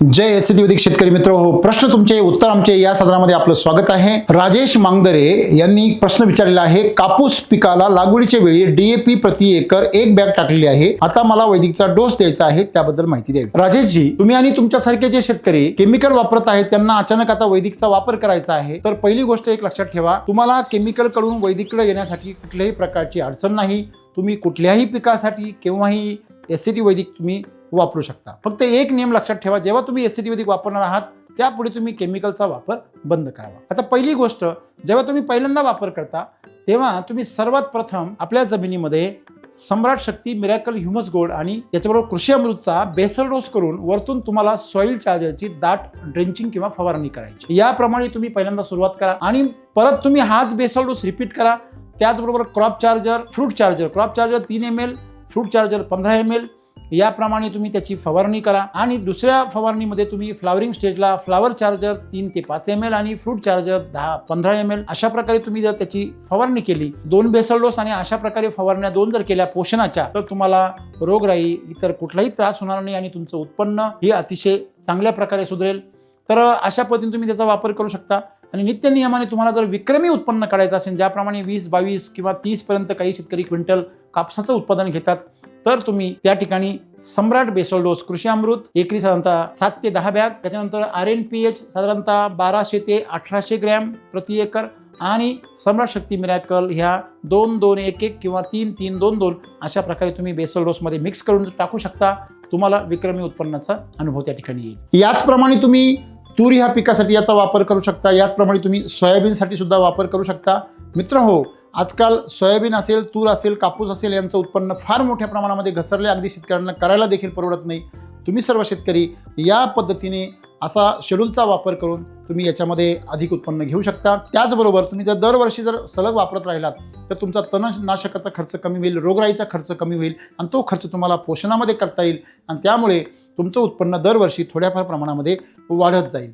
जय ST वैदिक शेतकरी मित्र हो, प्रश्न तुमचे उत्तर आमचे या सदरामध्ये आपलं स्वागत आहे। राजेश मांगदरे यांनी प्रश्न विचारलेला आहे, कापूस पिकाला लागवडीच्या वेळी डीएपी प्रति एकर 1 बॅग टाकलेली आहे, आता मला वैदिकचा डोस द्यायचा आहे, त्याबद्दल माहिती द्यावी। राजेशजी, तुम्ही आणि तुमच्यासारखे जे शेतकरी केमिकल वापरत आहेत त्यांना अचानक आता वैदिकचा वापर करायचा आहे, तर पहिली गोष्ट एक लक्षात ठेवा, तुम्हाला केमिकल कडून वैदिककडे येण्यासाठी कुठल्याही प्रकारची अडचण नाही। तुम्ही कुठल्याही पिकासाठी केव्हाही एसटी वैदिक तुम्ही वापरू शकता। फक्त एक नियम लक्षात ठेवा, जेव्हा तुम्ही एसटी वैदिक वापरणार आहात त्यापुढे तुम्ही केमिकलचा वापर बंद करावा। आता पहिली गोष्ट, जेव्हा तुम्ही पहिल्यांदा वापर करता तेव्हा तुम्ही सर्वात प्रथम आपल्या जमिनीमध्ये सम्राट शक्ती मिरॅकल ह्युमस गोल्ड आणि त्याच्याबरोबर कृषी अमृतचा बेसल डोस करून वरतून तुम्हाला सॉइल चार्जरची दाट ड्रेंचिंग किंवा फवारणी करायची। याप्रमाणे तुम्ही पहिल्यांदा सुरुवात करा आणि परत तुम्ही हाच बेसल डोस रिपीट करा। त्याचबरोबर crop charger, fruit charger, crop charger 3 ml, fruit charger 15 ml याप्रमाणे तुम्ही त्याची फवारणी करा। आणि दुसऱ्या फवारणीमध्ये तुम्ही फ्लावरिंग स्टेजला फ्लावर चार्जर 3 ते 5 ml आणि फ्रूट चार्जर 10-15 ml अशा प्रकारे तुम्ही जर त्याची फवारणी केली, 2 बेसल डोस आणि अशा प्रकारे फवारण्या 2 जर केल्या पोषणाच्या, तर तुम्हाला रोगराई इतर कुठलाही त्रास होणार नाही आणि तुमचं उत्पन्न हे अतिशय चांगल्या प्रकारे सुधरेल। तर अशा पद्धतीने तुम्ही त्याचा वापर करू शकता। आणि नित्य नियमाने तुम्हाला जर विक्रमी उत्पन्न काढायचं असेल, ज्याप्रमाणे 20-22 किंवा 30 पर्यंत काही शेतकरी क्विंटल कापसाचं उत्पादन घेतात, तर तुम्ही त्या ठिकाणी सम्राट बेसल डोस, कृषी अमृत एकरी साधारणतः 7 ते 10 बॅग, त्याच्यानंतर RNPH साधारणतः 1200 ते 1800 ग्रॅम प्रति एकर आणि सम्राट शक्ती मिरॅकल ह्या 2-2-1-1 किंवा 3-3-2-2 अशा प्रकारे तुम्ही बेसल डोसमध्ये मिक्स करून टाकू शकता। तुम्हाला विक्रमी उत्पन्नाचा अनुभव त्या ठिकाणी येईल। याचप्रमाणे तुम्ही तूर ह्या पिकासाठी याचा वापर करू शकता। याचप्रमाणे तुम्ही सोयाबीनसाठी सुद्धा वापर करू शकता। मित्र हो, आजकाल सोयाबीन असेल, तूर असेल, कापूस असेल यांचं उत्पन्न फार मोठ्या प्रमाणामध्ये घसरले, अगदी शेतकऱ्यांना करायला देखील परवडत नाही। तुम्ही सर्व शेतकरी या पद्धतीने असा शेड्यूलचा वापर करून तुम्ही याच्यामध्ये अधिक उत्पन्न घेऊ शकता। त्याचबरोबर तुम्ही जर दरवर्षी जर सलग वापरत राहिलात तर तुमचा तणनाशकाचा खर्च कमी होईल, रोगराईचा खर्च कमी होईल आणि तो खर्च तुम्हाला पोषणामध्ये करता येईल आणि त्यामुळे तुमचं उत्पन्न दरवर्षी थोड्याफार प्रमाणामध्ये वाढत जाईल।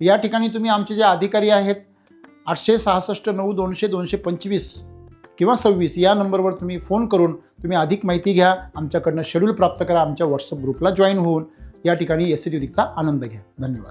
या ठिकाणी तुम्ही आमचे जे अधिकारी आहेत 866 9 200 225 किंवा 26 या नंबरवर तुम्ही फोन करून तुम्ही अधिक माहिती घ्या, आमच्याकडनं शेड्यूल प्राप्त करा, आमच्या व्हॉट्सअप ग्रुपला जॉईन होऊन या ठिकाणी एसटी वैदिकचा आनंद घ्या। धन्यवाद।